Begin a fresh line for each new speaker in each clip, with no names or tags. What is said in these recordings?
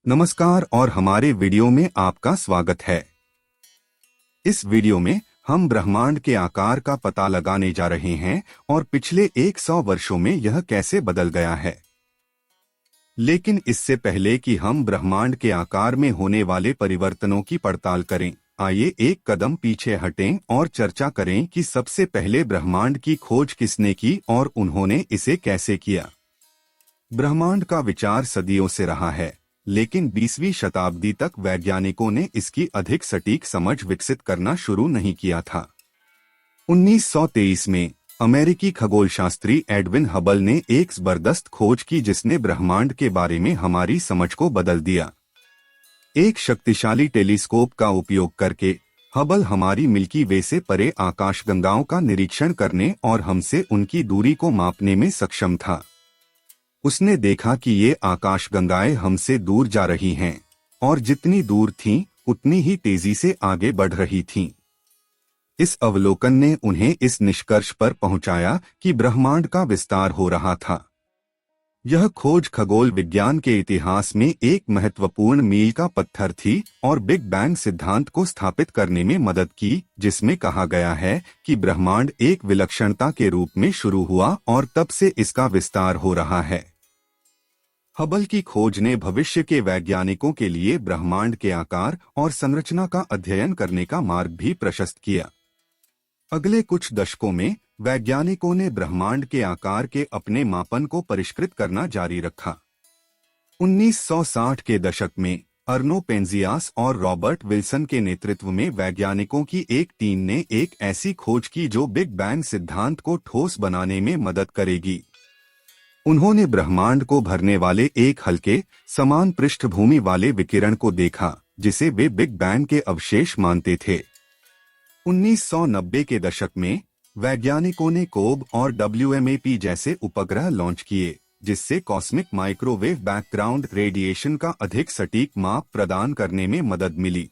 नमस्कार और हमारे वीडियो में आपका स्वागत है। इस वीडियो में हम ब्रह्मांड के आकार का पता लगाने जा रहे हैं और पिछले 100 वर्षों में यह कैसे बदल गया है। लेकिन इससे पहले कि हम ब्रह्मांड के आकार में होने वाले परिवर्तनों की पड़ताल करें, आइए एक कदम पीछे हटें और चर्चा करें कि सबसे पहले ब्रह्मांड की खोज किसने की और उन्होंने इसे कैसे किया। ब्रह्मांड का विचार सदियों से रहा है, लेकिन 20वीं शताब्दी तक वैज्ञानिकों ने इसकी अधिक सटीक समझ विकसित करना शुरू नहीं किया था। 1923 में अमेरिकी खगोलशास्त्री एडविन हबल ने एक जबरदस्त खोज की जिसने ब्रह्मांड के बारे में हमारी समझ को बदल दिया। एक शक्तिशाली टेलीस्कोप का उपयोग करके हबल हमारी मिल्की वे से परे आकाशगंगाओं का निरीक्षण करने और हमसे उनकी दूरी को मापने में सक्षम था। उसने देखा कि ये आकाशगंगाएं हमसे दूर जा रही हैं और जितनी दूर थीं, उतनी ही तेजी से आगे बढ़ रही थीं। इस अवलोकन ने उन्हें इस निष्कर्ष पर पहुंचाया कि ब्रह्मांड का विस्तार हो रहा था। यह खोज खगोल विज्ञान के इतिहास में एक महत्वपूर्ण मील का पत्थर थी और बिग बैंग सिद्धांत को स्थापित करने में मदद की, जिसमें कहा गया है कि ब्रह्मांड एक विलक्षणता के रूप में शुरू हुआ और तब से इसका विस्तार हो रहा है। हबल की खोज ने भविष्य के वैज्ञानिकों के लिए ब्रह्मांड के आकार और संरचना का अध्ययन करने का मार्ग भी प्रशस्त किया। अगले कुछ दशकों में वैज्ञानिकों ने ब्रह्मांड के आकार के अपने मापन को परिष्कृत करना जारी रखा। 1960 के दशक में अर्नो पेंजियास और रॉबर्ट विल्सन के नेतृत्व में वैज्ञानिकों की एक टीम ने एक ऐसी खोज की जो बिग बैंग सिद्धांत को ठोस बनाने में मदद करेगी। उन्होंने ब्रह्मांड को भरने वाले एक हल्के, समान पृष्ठभूमि वाले विकिरण को देखा, जिसे वे बिग बैंग के अवशेष मानते थे। 1990 के दशक में वैज्ञानिकों ने कोब और WMAP जैसे उपग्रह लॉन्च किए, जिससे कॉस्मिक माइक्रोवेव बैकग्राउंड रेडिएशन का अधिक सटीक माप प्रदान करने में मदद मिली।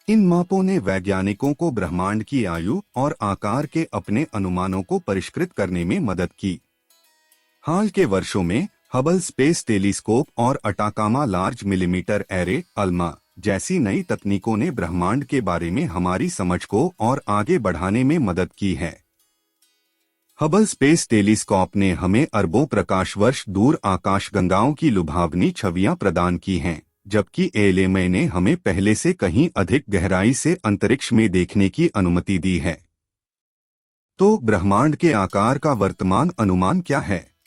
इन मापों ने वैज्ञानिकों को ब्रह्मांड की आयु और आकार के अपने अनुमानों को परिष्कृत करने में मदद की। हाल के वर्षों में हबल स्पेस टेलीस्कोप और Atacama large millimetre array Alma जैसी नई तकनीकों ने ब्रह्मांड के बारे में हमारी समझ को और आगे बढ़ाने में मदद की है। हबल स्पेस टेलीस्कोप ने हमें अरबों प्रकाश वर्ष दूर आकाशगंगाओं की लुभावनी छवियां प्रदान की हैं, जबकि एलएमए ने हमें पहले से कहीं अधिक गहराई से अंतरिक्ष में देखने की अनुमति दी है। तो ब्रह्मांड के आकार का वर्तमान अनुमान क्या है?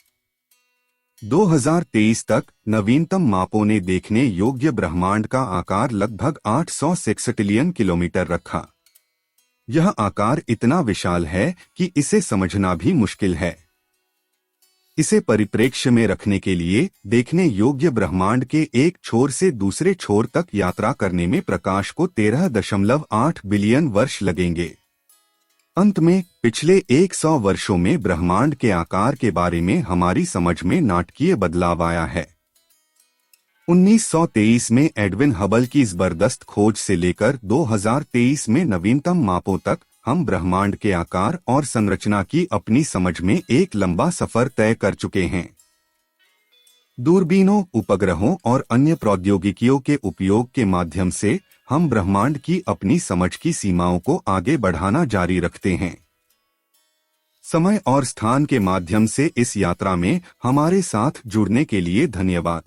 2023 तक नवीनतम मापों ने देखने योग्य ब्रह्मांड का आकार लगभग 800 सेक्सटिलियन किलोमीटर रखा। यह आकार इतना विशाल है कि इसे समझना भी मुश्किल है। इसे परिप्रेक्ष्य में रखने के लिए देखने योग्य ब्रह्मांड के एक छोर से दूसरे छोर तक यात्रा करने में प्रकाश को 13.8 बिलियन वर्ष लगेंगे। अंत में पिछले 100 वर्षों में ब्रह्मांड के आकार के बारे में हमारी समझ में नाटकीय बदलाव आया है। 1923 में एडविन हबल की जबरदस्त खोज से लेकर 2023 में नवीनतम मापों तक हम ब्रह्मांड के आकार और संरचना की अपनी समझ में एक लंबा सफर तय कर चुके हैं। दूरबीनों, उपग्रहों और अन्य प्रौद्योगिकियों के उपयोग के माध्यम से हम ब्रह्मांड की अपनी समझ की सीमाओं को आगे बढ़ाना जारी रखते हैं। समय और स्थान के माध्यम से इस यात्रा में हमारे साथ जुड़ने के लिए धन्यवाद।